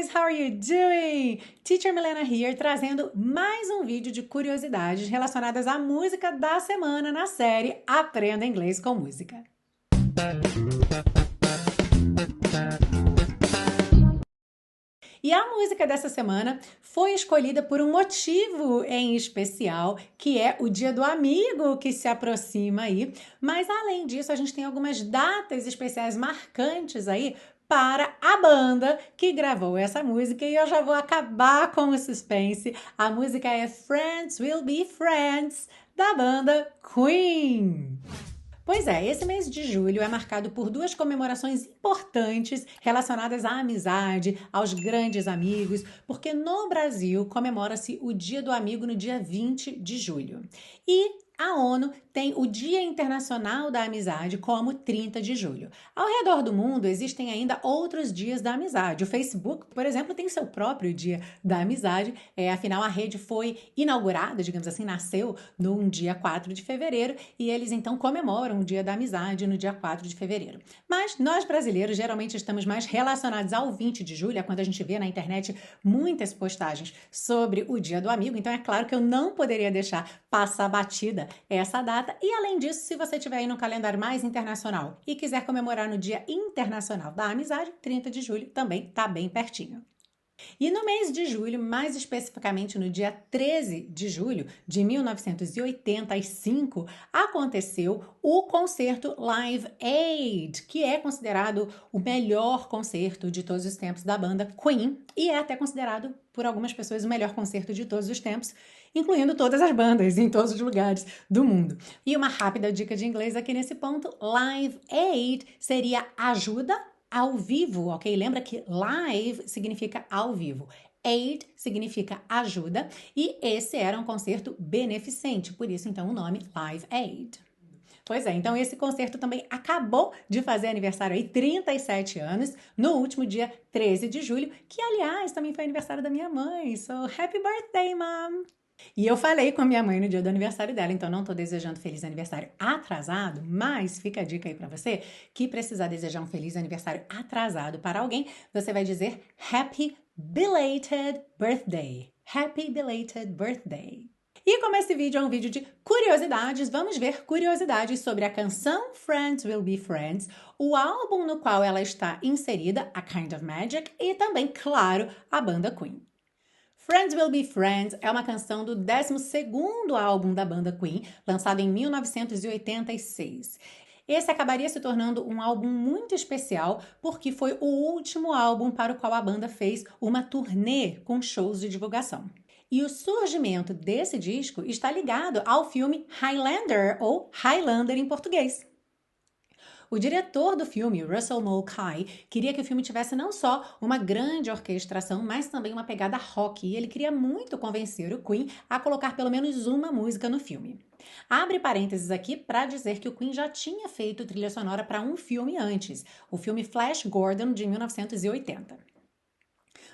guys, how are you doing? Teacher Milena here, trazendo mais um vídeo de curiosidades relacionadas à música da semana na série Aprenda Inglês com Música. E a música dessa semana foi escolhida por um motivo em especial, que é o Dia do Amigo que se aproxima aí. Mas além disso, a gente tem algumas datas especiais marcantes aí para a banda que gravou essa música e eu já vou acabar com o suspense. A música é Friends Will Be Friends, da banda Queen. Pois é, esse mês de julho é marcado por duas comemorações importantes relacionadas à amizade, aos grandes amigos, porque no Brasil comemora-se o Dia do Amigo no dia 20 de julho. E a ONU tem o Dia Internacional da Amizade como 30 de julho. Ao redor do mundo existem ainda outros dias da amizade. O Facebook, por exemplo, tem seu próprio Dia da Amizade. Afinal, a rede foi inaugurada, digamos assim, nasceu no dia 4 de fevereiro e eles então comemoram o Dia da Amizade no dia 4 de fevereiro. Mas nós brasileiros geralmente estamos mais relacionados ao 20 de julho, é quando a gente vê na internet muitas postagens sobre o Dia do Amigo. Então é claro que eu não poderia deixar passar batida essa data. E além disso, se você estiver aí no calendário mais internacional e quiser comemorar no Dia Internacional da Amizade, 30 de julho também está bem pertinho. E no mês de julho, mais especificamente no dia 13 de julho de 1985, aconteceu o concerto Live Aid, que é considerado o melhor concerto de todos os tempos da banda Queen e é até considerado por algumas pessoas o melhor concerto de todos os tempos, incluindo todas as bandas em todos os lugares do mundo. E uma rápida dica de inglês aqui nesse ponto: Live Aid seria ajuda ao vivo, ok? Lembra que live significa ao vivo. Aid significa ajuda e esse era um concerto beneficente, por isso então o nome Live Aid. Pois é, então esse concerto também acabou de fazer aniversário aí, 37 anos, no último dia 13 de julho, que aliás também foi aniversário da minha mãe, so happy birthday, mom! E eu falei com a minha mãe no dia do aniversário dela, então não tô desejando feliz aniversário atrasado, mas fica a dica aí pra você que precisar desejar um feliz aniversário atrasado para alguém, você vai dizer Happy Belated Birthday. Happy Belated Birthday. E como esse vídeo é um vídeo de curiosidades, vamos ver curiosidades sobre a canção Friends Will Be Friends, o álbum no qual ela está inserida, A Kind of Magic, e também, claro, a banda Queen. Friends Will Be Friends é uma canção do 12º álbum da banda Queen, lançado em 1986. Esse acabaria se tornando um álbum muito especial porque foi o último álbum para o qual a banda fez uma turnê com shows de divulgação. E o surgimento desse disco está ligado ao filme Highlander, ou Highlander em português. O diretor do filme, Russell Mulcahy, queria que o filme tivesse não só uma grande orquestração, mas também uma pegada rock, e ele queria muito convencer o Queen a colocar pelo menos uma música no filme. Abre parênteses aqui para dizer que o Queen já tinha feito trilha sonora para um filme antes, o filme Flash Gordon, de 1980.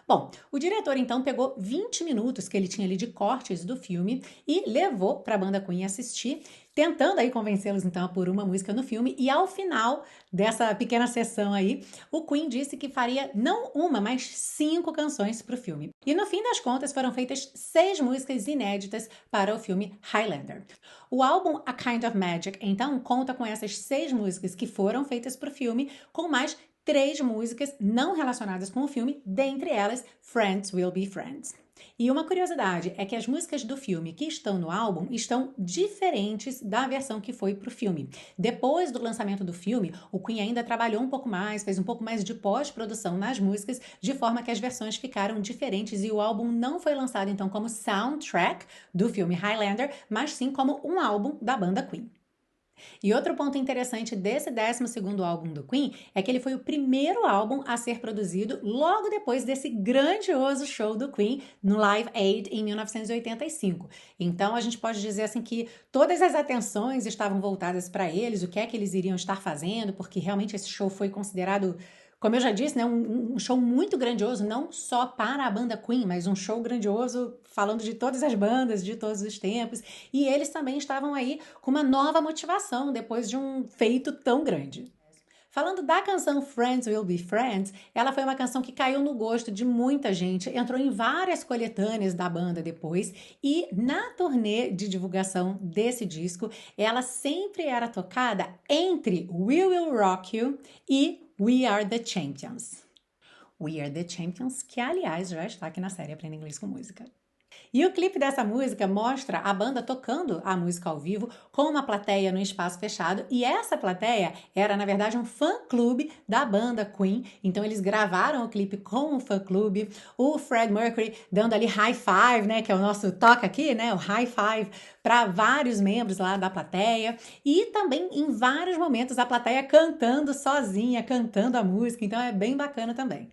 Bom, o diretor então pegou 20 minutos que ele tinha ali de cortes do filme e levou para a banda Queen assistir, tentando aí convencê-los então a pôr uma música no filme, e ao final dessa pequena sessão aí, o Queen disse que faria não uma, mas 5 canções para o filme. E no fim das contas foram feitas 6 músicas inéditas para o filme Highlander. O álbum A Kind of Magic então conta com essas 6 músicas que foram feitas para o filme, com mais 3 músicas não relacionadas com o filme, dentre elas Friends Will Be Friends. E uma curiosidade é que as músicas do filme que estão no álbum estão diferentes da versão que foi para o filme. Depois do lançamento do filme, o Queen ainda trabalhou um pouco mais, fez um pouco mais de pós-produção nas músicas, de forma que as versões ficaram diferentes e o álbum não foi lançado então como soundtrack do filme Highlander, mas sim como um álbum da banda Queen. E outro ponto interessante desse 12º álbum do Queen é que ele foi o primeiro álbum a ser produzido logo depois desse grandioso show do Queen no Live Aid em 1985. Então a gente pode dizer assim que todas as atenções estavam voltadas para eles, o que é que eles iriam estar fazendo, porque realmente esse show foi considerado, como eu já disse, né, um show muito grandioso, não só para a banda Queen, mas um show grandioso falando de todas as bandas, de todos os tempos. E eles também estavam aí com uma nova motivação depois de um feito tão grande. Falando da canção Friends Will Be Friends, ela foi uma canção que caiu no gosto de muita gente, entrou em várias coletâneas da banda depois e na turnê de divulgação desse disco, ela sempre era tocada entre We Will Rock You e We Are The Champions. We Are The Champions, que aliás já está aqui na série Aprenda Inglês com Música. E o clipe dessa música mostra a banda tocando a música ao vivo com uma plateia no espaço fechado, e essa plateia era, na verdade, um fã-clube da banda Queen. Então eles gravaram o clipe com o fã-clube, o Freddie Mercury dando ali high five, né, que é o nosso toca aqui, né, o high five para vários membros lá da plateia, e também em vários momentos a plateia cantando sozinha, cantando a música, então é bem bacana também.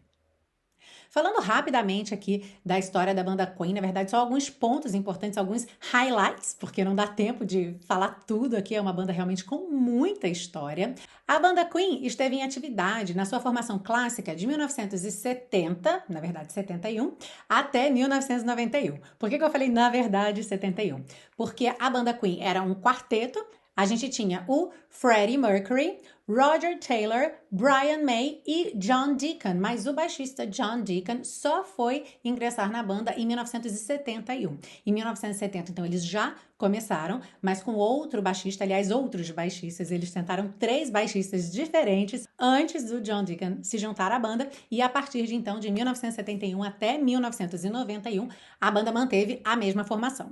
Falando rapidamente aqui da história da banda Queen, na verdade só alguns pontos importantes, alguns highlights, porque não dá tempo de falar tudo aqui, é uma banda realmente com muita história. A banda Queen esteve em atividade na sua formação clássica de 1970, na verdade 71, até 1991. Por que eu falei na verdade 71? Porque a banda Queen era um quarteto. A gente tinha o Freddie Mercury, Roger Taylor, Brian May e John Deacon, mas o baixista John Deacon só foi ingressar na banda em 1971. Em 1970, então, eles já começaram, mas com outro baixista, aliás, outros baixistas. Eles tentaram 3 baixistas diferentes antes do John Deacon se juntar à banda, e a partir de então, de 1971 até 1991, a banda manteve a mesma formação.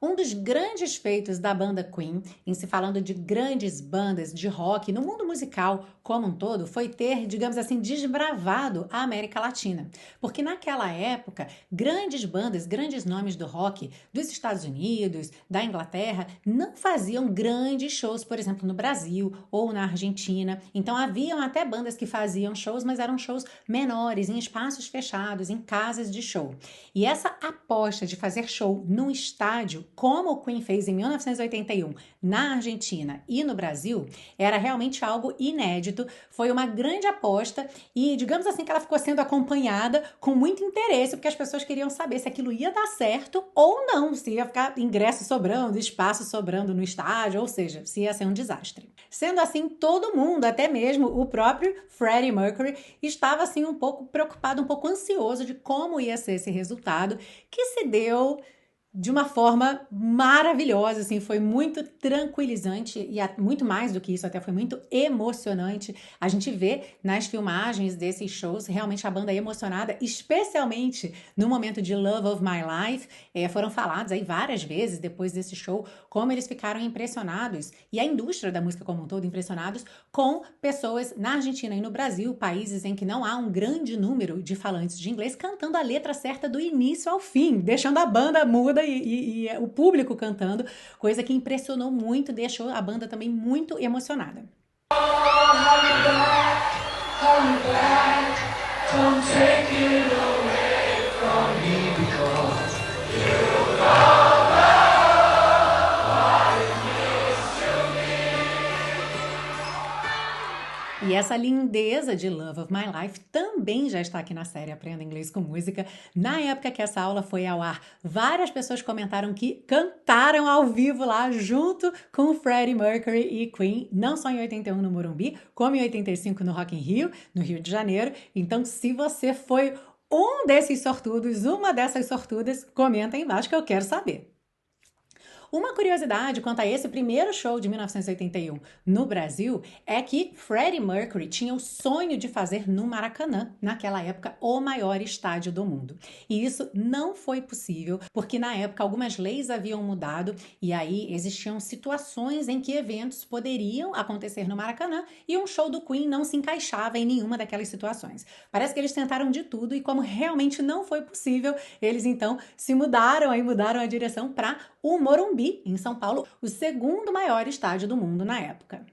Um dos grandes feitos da banda Queen, em se falando de grandes bandas de rock no mundo musical como um todo, foi ter, digamos assim, desbravado a América Latina. Porque naquela época, grandes bandas, grandes nomes do rock dos Estados Unidos, da Inglaterra, não faziam grandes shows, por exemplo, no Brasil ou na Argentina. Então haviam até bandas que faziam shows, mas eram shows menores, em espaços fechados, em casas de show. E essa aposta de fazer show num estádio, como o Queen fez em 1981 na Argentina e no Brasil, era realmente algo inédito, foi uma grande aposta e digamos assim que ela ficou sendo acompanhada com muito interesse, porque as pessoas queriam saber se aquilo ia dar certo ou não, se ia ficar ingresso sobrando, espaço sobrando no estádio, ou seja, se ia ser um desastre. Sendo assim, todo mundo, até mesmo o próprio Freddie Mercury, estava assim um pouco preocupado, um pouco ansioso de como ia ser esse resultado, que se deu de uma forma maravilhosa, assim, foi muito tranquilizante e muito mais do que isso, até foi muito emocionante. A gente vê nas filmagens desses shows realmente a banda emocionada, especialmente no momento de Love of My Life. Foram falados aí várias vezes depois desse show como eles ficaram impressionados, e a indústria da música como um todo impressionados com pessoas na Argentina e no Brasil, países em que não há um grande número de falantes de inglês, cantando a letra certa do início ao fim, deixando a banda muda e o público cantando, coisa que impressionou muito, deixou a banda também muito emocionada. E essa lindeza de Love of My Life também já está aqui na série Aprenda Inglês com Música. Na época que essa aula foi ao ar, várias pessoas comentaram que cantaram ao vivo lá junto com Freddie Mercury e Queen, não só em 81 no Morumbi, como em 85 no Rock in Rio, no Rio de Janeiro. Então, se você foi um desses sortudos, uma dessas sortudas, comenta aí embaixo que eu quero saber. Uma curiosidade quanto a esse primeiro show de 1981 no Brasil é que Freddie Mercury tinha o sonho de fazer no Maracanã, naquela época o maior estádio do mundo. E isso não foi possível, porque na época algumas leis haviam mudado e aí existiam situações em que eventos poderiam acontecer no Maracanã e um show do Queen não se encaixava em nenhuma daquelas situações. Parece que eles tentaram de tudo e como realmente não foi possível, eles então se mudaram a direção para o Morumbi, em São Paulo, o segundo maior estádio do mundo na época.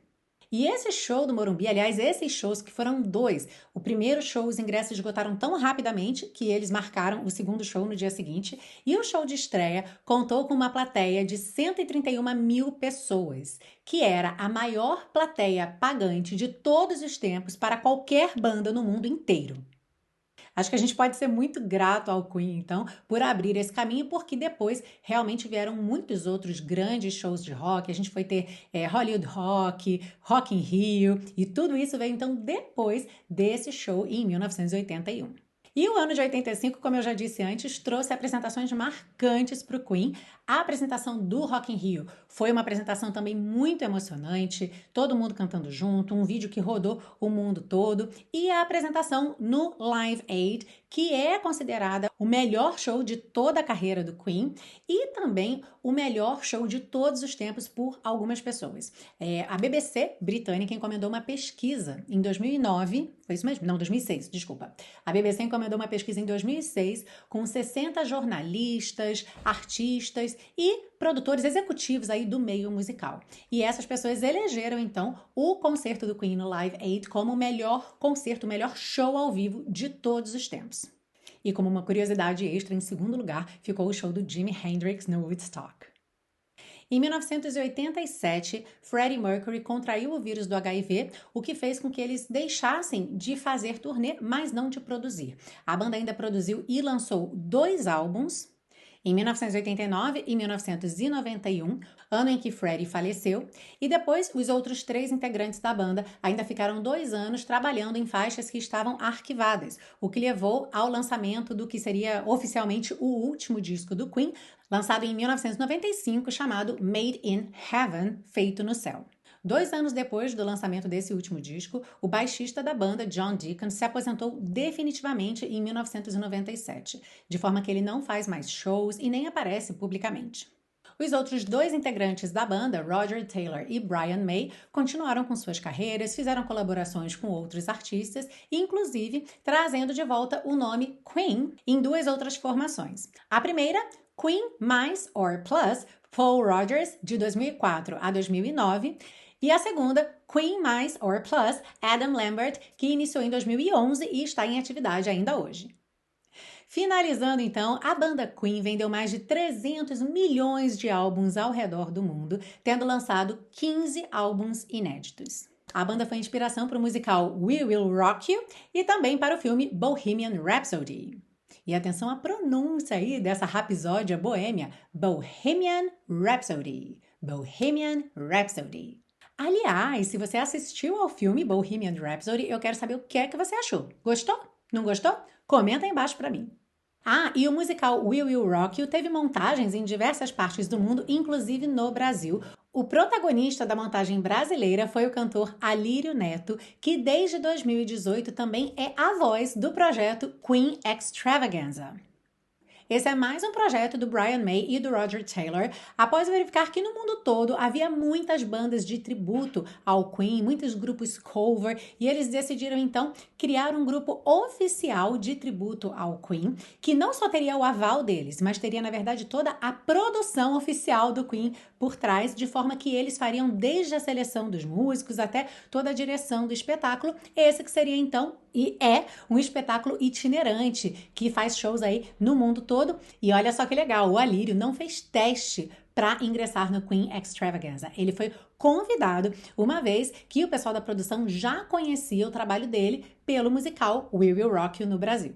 E esse show do Morumbi, aliás, esses shows que foram 2, o primeiro show os ingressos esgotaram tão rapidamente que eles marcaram o segundo show no dia seguinte, e o show de estreia contou com uma plateia de 131 mil pessoas, que era a maior plateia pagante de todos os tempos para qualquer banda no mundo inteiro. Acho que a gente pode ser muito grato ao Queen, então, por abrir esse caminho, porque depois realmente vieram muitos outros grandes shows de rock. A gente foi ter Hollywood Rock, Rock in Rio, e tudo isso veio então depois desse show em 1981. E o ano de 85, como eu já disse antes, trouxe apresentações marcantes para o Queen. A apresentação do Rock in Rio foi uma apresentação também muito emocionante, todo mundo cantando junto, um vídeo que rodou o mundo todo. E a apresentação no Live Aid, que é considerada o melhor show de toda a carreira do Queen e também o melhor show de todos os tempos por algumas pessoas. A BBC britânica encomendou uma pesquisa em 2009, foi isso mesmo? Não, 2006, desculpa. A BBC encomendou uma pesquisa em 2006 com 60 jornalistas, artistas e produtores executivos aí do meio musical. E essas pessoas elegeram, então, o concerto do Queen no Live Aid como o melhor concerto, o melhor show ao vivo de todos os tempos. E como uma curiosidade extra, em segundo lugar, ficou o show do Jimi Hendrix no Woodstock. Em 1987, Freddie Mercury contraiu o vírus do HIV, o que fez com que eles deixassem de fazer turnê, mas não de produzir. A banda ainda produziu e lançou 2 álbuns, em 1989 e 1991, ano em que Freddie faleceu, e depois os outros 3 integrantes da banda ainda ficaram 2 anos trabalhando em faixas que estavam arquivadas, o que levou ao lançamento do que seria oficialmente o último disco do Queen, lançado em 1995, chamado Made in Heaven, feito no céu. 2 anos depois do lançamento desse último disco, o baixista da banda, John Deacon, se aposentou definitivamente em 1997, de forma que ele não faz mais shows e nem aparece publicamente. Os outros 2 integrantes da banda, Roger Taylor e Brian May, continuaram com suas carreiras, fizeram colaborações com outros artistas e, inclusive, trazendo de volta o nome Queen em 2 outras formações. A primeira, Queen mais or Plus, Paul Rodgers, de 2004 a 2009, e a segunda, Queen mais or Plus, Adam Lambert, que iniciou em 2011 e está em atividade ainda hoje. Finalizando então, a banda Queen vendeu mais de 300 milhões de álbuns ao redor do mundo, tendo lançado 15 álbuns inéditos. A banda foi inspiração para o musical We Will Rock You e também para o filme Bohemian Rhapsody. E atenção à pronúncia aí dessa rapsódia boêmia, Bohemian Rhapsody. Bohemian Rhapsody. Aliás, se você assistiu ao filme Bohemian Rhapsody, eu quero saber o que é que você achou. Gostou? Não gostou? Comenta aí embaixo pra mim. E o musical We Will Rock You teve montagens em diversas partes do mundo, inclusive no Brasil. O protagonista da montagem brasileira foi o cantor Alírio Neto, que desde 2018 também é a voz do projeto Queen Extravaganza. Esse é mais um projeto do Brian May e do Roger Taylor, após verificar que no mundo todo havia muitas bandas de tributo ao Queen, muitos grupos cover, e eles decidiram então criar um grupo oficial de tributo ao Queen, que não só teria o aval deles, mas teria na verdade toda a produção oficial do Queen por trás, de forma que eles fariam desde a seleção dos músicos até toda a direção do espetáculo, esse que seria então e é um espetáculo itinerante que faz shows aí no mundo todo. E olha só que legal, o Alírio não fez teste para ingressar no Queen Extravaganza. Ele foi convidado, uma vez que o pessoal da produção já conhecia o trabalho dele pelo musical We Will Rock You no Brasil.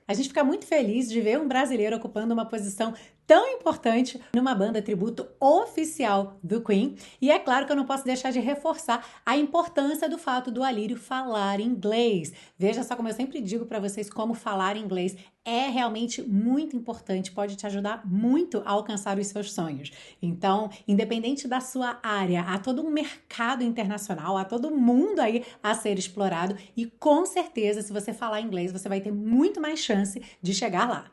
A gente fica muito feliz de ver um brasileiro ocupando uma posição tão importante numa banda tributo oficial do Queen. E é claro que eu não posso deixar de reforçar a importância do fato do Alírio falar inglês. Veja só como eu sempre digo para vocês como falar inglês é realmente muito importante, pode te ajudar muito a alcançar os seus sonhos. Então, independente da sua área, há todo um mercado internacional, há todo mundo aí a ser explorado e com certeza, se você falar inglês, você vai ter muito mais chance de chegar lá.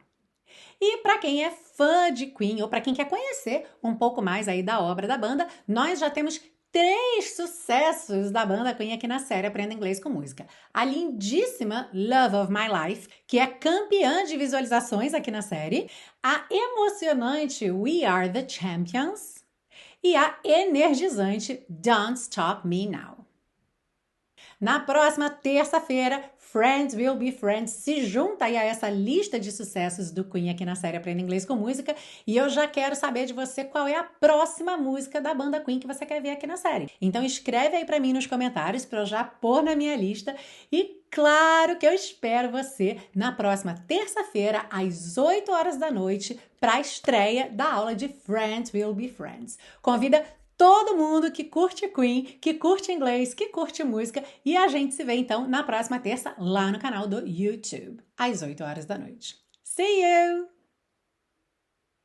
E para quem é fã de Queen ou para quem quer conhecer um pouco mais aí da obra da banda, nós já temos 3 sucessos da banda Queen aqui na série Aprenda Inglês com Música. A lindíssima Love of My Life, que é campeã de visualizações aqui na série, a emocionante We Are the Champions e a energizante Don't Stop Me Now. Na próxima terça-feira, Friends Will Be Friends se junta aí a essa lista de sucessos do Queen aqui na série Aprenda Inglês com Música e eu já quero saber de você qual é a próxima música da banda Queen que você quer ver aqui na série. Então escreve aí pra mim nos comentários pra eu já pôr na minha lista e claro que eu espero você na próxima terça-feira, às 8 horas da noite, para a estreia da aula de Friends Will Be Friends. Convida todo mundo que curte Queen, que curte inglês, que curte música, e a gente se vê então na próxima terça lá no canal do YouTube, às 8 horas da noite. See you!